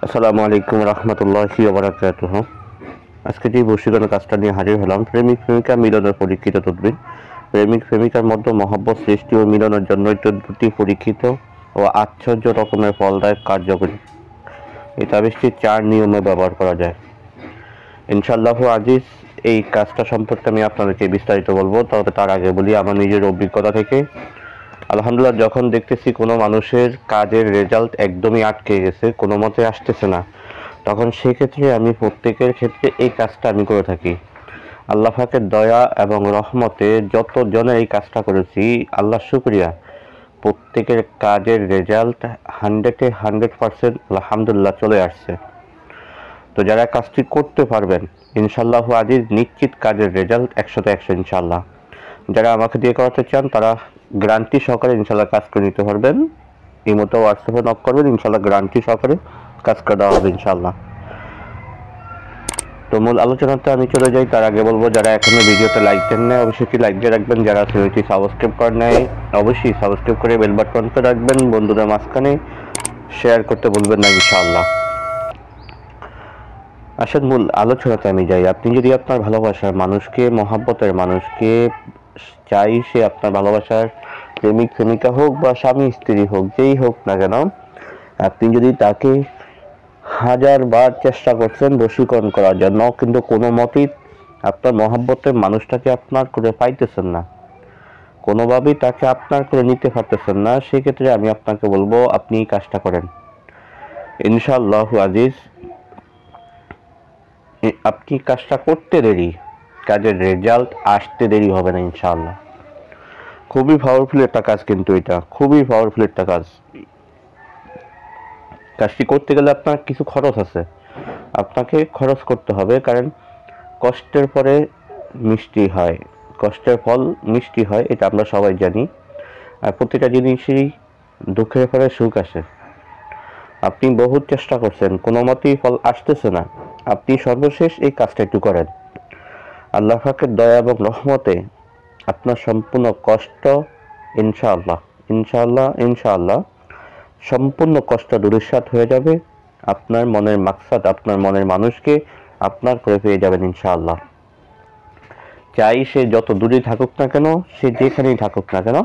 আসসালামু আলাইকুম রহমতুল্লাহি ওয়া বারাকাতুহু। আজকে যে বশীকরণ কাজটা নিয়ে হাজির হলাম, প্রেমিক প্রেমিকা মিলনের পরীক্ষিত তদবির। প্রেমিক প্রেমিকার মধ্যে মহব্বত সৃষ্টি ও মিলনের জন্য দুটি পরীক্ষিত ও আশ্চর্য রকমের ফলদায়ক কার্যকরী এই তাবিজটি 4 নিয়মে ব্যবহার করা যায়। ইনশাআল্লাহু আজিজ, এই কাজটা সম্পর্কে আমি আপনাদেরকে বিস্তারিত বলবো। তবে তার আগে বলি আমার নিজের অভিজ্ঞতা থেকে। আলহামদুলিল্লাহ, যখন দেখতেছি কোনো মানুষের কাজের রেজাল্ট একদমই আটকে গেছে, কোনো মতে আসতেছে না, তখন সেক্ষেত্রে আমি প্রত্যেকের ক্ষেত্রে এই কাজটা আমি করে থাকি। আল্লাহ পাকের দয়া এবং রহমতে যতজনের এই কাজটা করেছি, আল্লাহ শুকরিয়া, প্রত্যেকের কাজের রেজাল্ট 100% আলহামদুলিল্লাহ চলে আসছে। তো যারা কাজটি করতে পারবেন, ইনশাআল্লাহ আজিজ, নিশ্চিত কাজের রেজাল্ট 100% ইনশাআল্লাহ। যারা আমাকে দিয়ে করাতে চান তারা গ্যারান্টি সহকারে ইনশাআল্লাহ কাজ করে নিতে পারবেন। ইমোতে হোয়াটসঅ্যাপে নক করবেন, ইনশাআল্লাহ গ্যারান্টি সহকারে কাজ করে দেওয়া হবে ইনশাআল্লাহ। তো মূল আলোচনাতে আমি চলে যাই। তার আগে বলবো, যারা এখনো ভিডিওতে লাইক দেন না অবশ্যই লাইক দিয়ে রাখবেন। যারা চ্যানেলটি সাবস্ক্রাইব করেন নাই অবশ্যই সাবস্ক্রাইব করে বেল বাটন অন করে রাখবেন। বন্ধুদের মাঝখানে শেয়ার করতে বলবেন না ইনশাআল্লাহ। আসলে মূল আলোচনাতে আমি যাই। আপনি যদি আপনার ভালোবাসার মানুষকে, মহাব্বতের মানুষকে চাই, সে আপনার ভালোবাসার প্রেমিক প্রেমিকা হোক বা স্বামী স্ত্রী হোক, যেই হোক না কেন, আপনি যদি তাকে 1000 বার চেষ্টা করছেন বশীকরণ করার জন্য, কিন্তু কোনো মতেই আপনার মহাব্বতের মানুষটাকে আপনার করে পাইতেছেন না, কোনোভাবেই তাকে আপনার করে নিতে পারতেছেন না, সেক্ষেত্রে আমি আপনাকে বলবো আপনি এই কাজটা করেন। ইনশাআল্লাহু আজিজ, আপনি কাজটা করতে দেরি, কাজের রেজাল্ট আসতে দেরি হবে না ইনশাআল্লাহ। খুবই পাওয়ারফুল একটা কাজ, কিন্তু এটা খুবই পাওয়ারফুল একটা কাজ। কাজটি করতে গেলে আপনার কিছু খরচ আছে, আপনাকে খরচ করতে হবে, কারণ কষ্টের পরে মিষ্টি হয়, কষ্টের ফল মিষ্টি হয়, এটা আমরা সবাই জানি। আর প্রতিটা জিনিসেরই দুঃখের পরে সুখ আসে। আপনি বহুত চেষ্টা করছেন, কোনো মতেই ফল আসতেছে না, আপনি সর্বশেষ এই কাজটা একটু করেন। আল্লাহ পাকের দয়া এবং রহমতে আপনার সম্পূর্ণ কষ্ট ইনশাআল্লাহ ইনশাআল্লাহ ইনশাআল্লাহ সম্পূর্ণ কষ্ট দুরুসাত হয়ে যাবে। আপনার মনের মাকসাদ, আপনার মনের মানুষকে আপনার করে পেয়ে যাবেন ইনশাআল্লাহ। চাই সে যত দূরে থাকুক না কেন, সে যেখানেই থাকুক না কেন,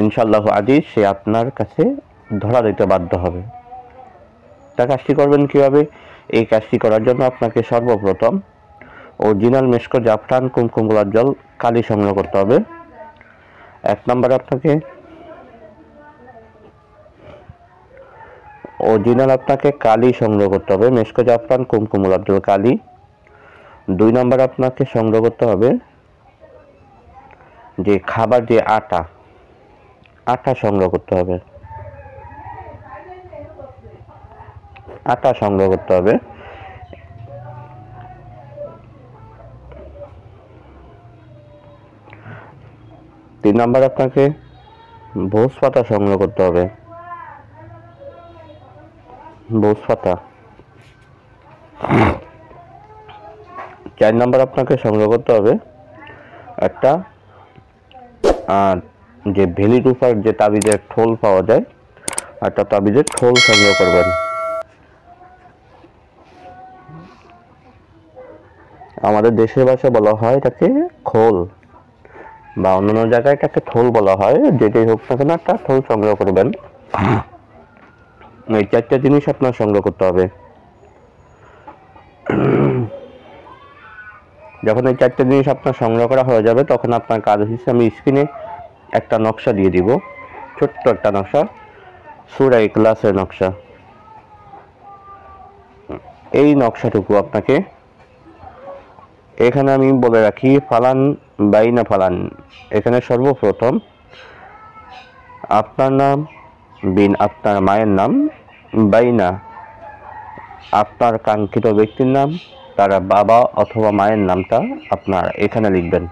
ইনশাআল্লাহ আজিজ সে আপনার কাছে ধরা দিতে বাধ্য হবে। তা কাজটি করবেন কিভাবে? এই কাজটি করার জন্য আপনাকে সর্বপ্রথম অরিজিনাল মেশক জাফরান কুমকুম গোলাপ জল কালি সংগ্রহ করতে হবে। 1 নম্বরে আপনাকে কালি সংগ্রহ করতে হবে, মেশক জাফরান কুমকুম গোলাপ জল কালি। 2 নম্বরে আপনাকে সংগ্রহ করতে হবে যে খাবার যে আটা সংগ্রহ করতে হবে, আটা সংগ্রহ করতে হবে। 3 নম্বর আপনাকে ভোজ পাতা সংগ্রহ করতে হবে, ভোজ পাতা। 4 নম্বর আপনাকে সংগ্রহ করতে হবে একটা যে ভেলি রূপার যে তাবিজের ঠোল পাওয়া যায়, একটা তাবিজের ঠোল সংগ্রহ করবেন। আমাদের দেশের ভাষায় বলা হয় এটাকে খোল, বা অন্যান্য জায়গায় এটাকে ঠোল বলা হয়, যেটাই হোক না কেন একটা ঠোল সংগ্রহ করবেন। এই 4টা জিনিস আপনার সংগ্রহ করতে হবে। যখন এই 4টা জিনিস আপনার সংগ্রহ করা হয়ে যাবে, তখন আপনার কাজ হচ্ছে, আমি স্ক্রিনে একটা নকশা দিয়ে দিব, ছোট্ট একটা নকশা, সূরা ইখলাসের নকশা। এই নকশাটুকু আপনাকে এখানে আমি বলে রাখি, ফালান বাইনা ফালান। এখানে সর্বপ্রথম আপনার নাম বিন আপনার মায়ের নাম, বাইনা আপনার কাঙ্ক্ষিত ব্যক্তির নাম, তার বাবা অথবা মায়ের নামটা আপনার এখানে লিখবেন।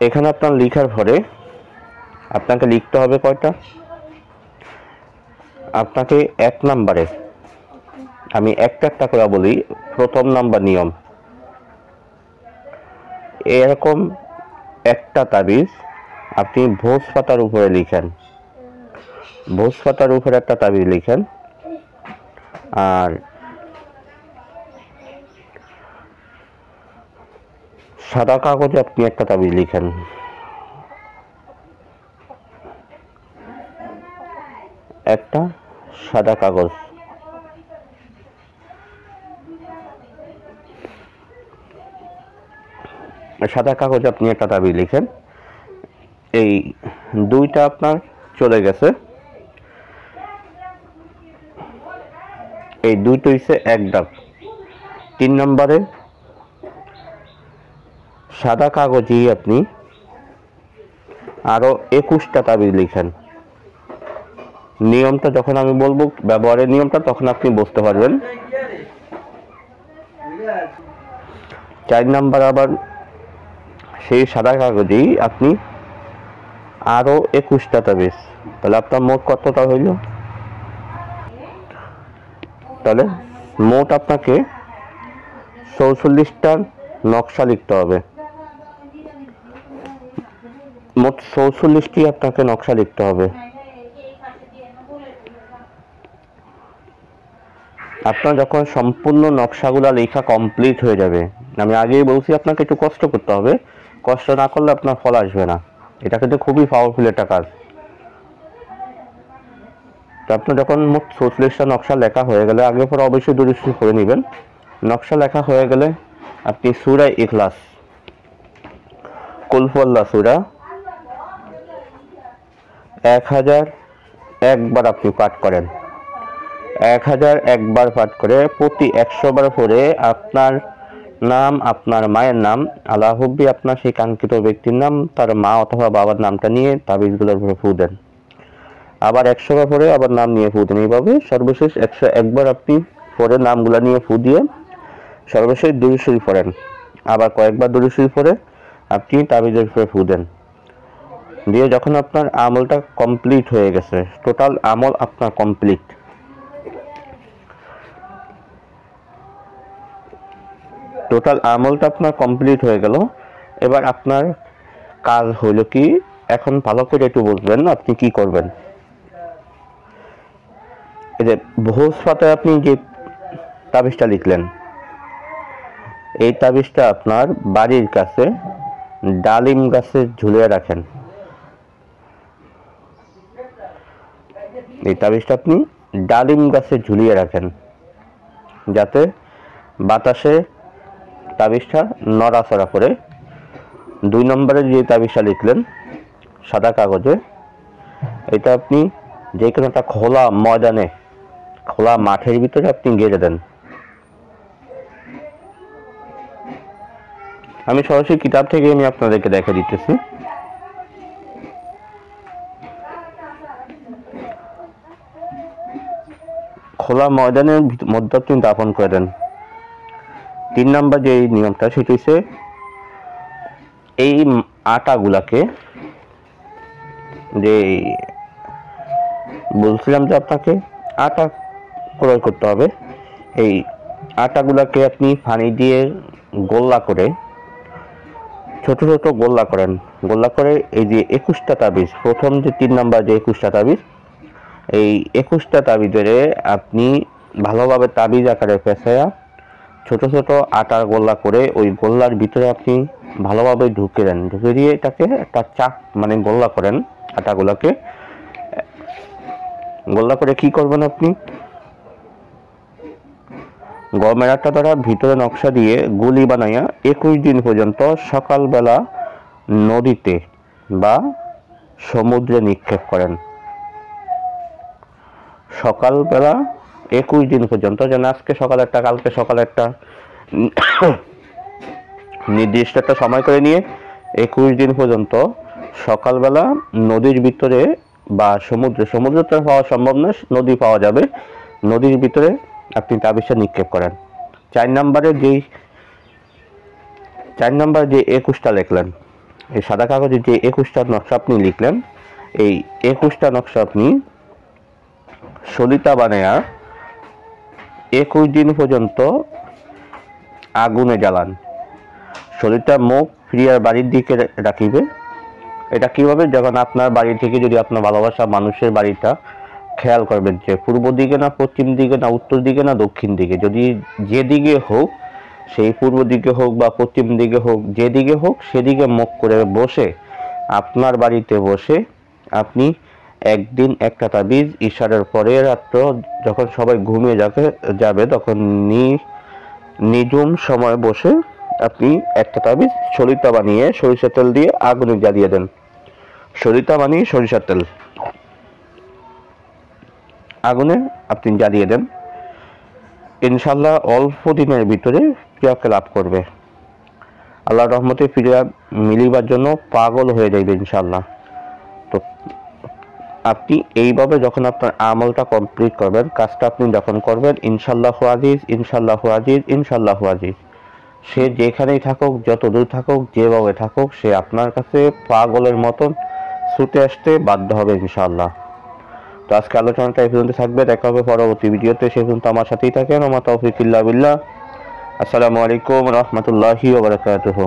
এখানে আপনার লেখার পরে আপনাকে লিখতে হবে কয়টা? আপনাকে 1 নম্বরে, আমি একটা করে বলি, প্রথম নাম্বার নিয়ম, এরকম একটা তাবিজ আপনি ভোজ পাতার উপরে লিখেন, ভোজ পাতার উপরে একটা তাবিজ লিখেন। আর সাদা কাগজে আপনি একটা তাবিজ লিখেন। একটা সাদা কাগজ, সাদা কাগজে আপনি একটা তাবিজ লিখেন। এই দুইটা আপনার চলে গেছে, এই দুইটা হইছে এক ডাব। 3 নম্বরে সাদা কাগজেই আপনি আরো 21টা তাবিজ লিখেন। নিয়মটা যখন আমি বলবো ব্যবহারের নিয়মটা, তখন আপনি বুঝতে পারবেন। 4 নম্বর আবার সেই সাদা কাগজেই আপনি আরো 21টা তাবিজ। তাহলে আপনার মোট কতটা হইল? তাহলে মোট আপনাকে 44টা নকশা লিখতে হবে। মোট 44টি আপনাকে নকশা লিখতে হবে। আপনার যখন সম্পূর্ণ নকশাগুলা লেখা কমপ্লিট হয়ে যাবে, আমি আগেই বলছি আপনাকে একটু কষ্ট করতে হবে, কষ্ট না করলে আপনার ফল আসবে না। এটা কিন্তু খুবই পাওয়ারফুল একটা কাজ। তো আপনার যখন মোট 44টা নকশা লেখা হয়ে গেলে, আগে পরে অবশ্যই দুরূদ শরীফ করে নেবেন। নকশা লেখা হয়ে গেলে আপনি সূরা ইখলাস, কুল হুয়াল্লাহ সূরা 1001 বার আপনি পাঠ করেন। 1001 বার পাঠ করে প্রতি 100 বার পরে আপনার নাম, আপনার মায়ের নাম, আল্লাহ হুব্বি আপনার সেই কাঙ্ক্ষিত ব্যক্তির নাম, তার মা অথবা বাবার নামটা নিয়ে তাবিজগুলোর উপরে ফু দেন। আবার 100 বার পরে আবার নাম নিয়ে ফু দেন। এইভাবে সর্বশেষ 101 বার আপনি পরে নামগুলা নিয়ে ফু দিয়ে সর্বশেষ দুরূদ শরীফ পড়েন। আবার কয়েকবার দুরূদ শরীফ পড়ে আপনি তাবিজের উপরে ফু দেন। দিয়ে যখন আপনার আমলটা কমপ্লিট হয়ে গেছে, টোটাল আমল আপনার কমপ্লিট, টোটাল আমলটা আপনার কমপ্লিট হয়ে গেল। এবার আপনার কাজ হলো কি, এখন ভালো করে একটু বুঝবেন আপনি কি করবেন। এই যে ভোজ পাতায় আপনি যে তাবিজটা লিখলেন, এই তাবিজটা আপনার বাড়ির কাছে ডালিম গাছে ঝুলিয়ে রাখেন। এই তাবিজটা আপনি ডালিম গাছে ঝুলিয়ে রাখেন, যাতে বাতাসে তাবিজটা নড়াচড়া করে। 2 নম্বরে যে তাবিজটা লিখলেন সাদা কাগজে, এটা আপনি যে কোনো একটা খোলা ময়দানে, খোলা মাঠের ভিতরে আপনি গেড়ে দেন। আমি সরাসরি কিতাব থেকে আমি আপনাদেরকে দেখে দিতেছি। খোলা ময়দানের মধ্যে আপনি দাপন করে দেন। 3 নম্বর যে নিয়মটা, সেটা হচ্ছে এই আটাগুলাকে, যে বলছিলাম যে আপনাকে আটা ক্রয় করতে হবে, এই আটাগুলাকে আপনি পানি দিয়ে গোল্লা করে, ছোট ছোট গোল্লা করেন। গোল্লা করে এই যে 21টা তাবিজ, প্রথম যে 3 নম্বর যে 21টা তাবিজ, এই 21টা তাবিজের আপনি ভালোভাবে তাবিজ আকারে পেঁচায়া ছোট ছোট আটার গোল্লা করে ওই গোল্লার ভিতরে আপনি ভালোভাবে ঢুকে দেন। ঢুকে দিয়ে এটাকে একটা চাক মানে গোল্লা করেন। আটাগুলোকে গোল্লা করে কি করবেন, আপনি গমের আটা দ্বারা ভিতরে নকশা দিয়ে গুলি বানাইয়া 21 দিন পর্যন্ত সকালবেলা নদীতে বা সমুদ্রে নিক্ষেপ করেন। সকালবেলা 21 দিন পর্যন্ত, যেন আজকে সকাল একটা, কালকে সকাল একটা, নির্দিষ্ট একটা সময় করে নিয়ে 21 দিন পর্যন্ত সকালবেলা নদীর ভিতরে বা সমুদ্রে তো পাওয়া সম্ভব না, নদী পাওয়া যাবে, নদীর ভিতরে আপনি তাবিজটা নিক্ষেপ করেন। 4 নম্বরে যে 21টা লিখলেন, এই সাদা কাগজে যে 21টা নকশা আপনি লিখলেন, এই 21টা নকশা আপনি সলিতা বানায়া 21 দিন পর্যন্ত আগুনে জ্বালান। সলিতা মুখ ফিরিয়ার বাড়ির দিকে রাখিবে, এটা কিভাবে, যখন আপনার বাড়ি থেকে যদি আপনার ভালোবাসা মানুষের বাড়িটা খেয়াল করবেন যে পূর্ব দিকে না পশ্চিম দিকে না উত্তর দিকে না দক্ষিণ দিকে, যদি যেদিকে হোক, সেই পূর্ব দিকে হোক বা পশ্চিম দিকে হোক, যেদিকে হোক সেদিকে মুখ করে বসে আপনার বাড়িতে বসে আপনি একদিন একটা তাবিজ ইশারের পরে রাত্র যখন সবাই ঘুমিয়ে যাবে তখন নিঝুম সময় বসে আপনি একটা তাবিজ সরিতা বানিয়ে সরিষার তেল দিয়ে আগুনে জ্বালিয়ে দেন। সরিতা বানিয়ে সরিষার তেল আগুনে আপনি জ্বালিয়ে দেন, ইনশাল্লাহ অল্প দিনের ভিতরে ফিরাকে লাভ করবে। আল্লাহর রহমতে ফিরে মিলিবার জন্য পাগল হয়ে যাইবে ইনশাল্লাহ। তো আপনি এইভাবে যখন আপনার আমলটা কমপ্লিট করবেন, কাজটা আপনি যখন করবেন, ইনশাল্লাহু আজিজ, ইনশাল্লাহু আজিজ, ইনশাল্লাহু আজিজ, সে যেখানেই থাকুক, যত দূর থাকুক, যেভাবে থাকুক, সে আপনার কাছে পাগলের মতন ছুটে আসতে বাধ্য হবে ইনশাল্লাহ। তো আজকে আলোচনাটা এই পর্যন্ত থাকবে, দেখা হবে পরবর্তী ভিডিওতে। সে পর্যন্ত আমার সাথেই থাকেন। ওয়া মা তাওফীক ইল্লা বিল্লাহ। আসসালামু আলাইকুম ওয়া রাহমাতুল্লাহি ওয়া বারাকাতুহু।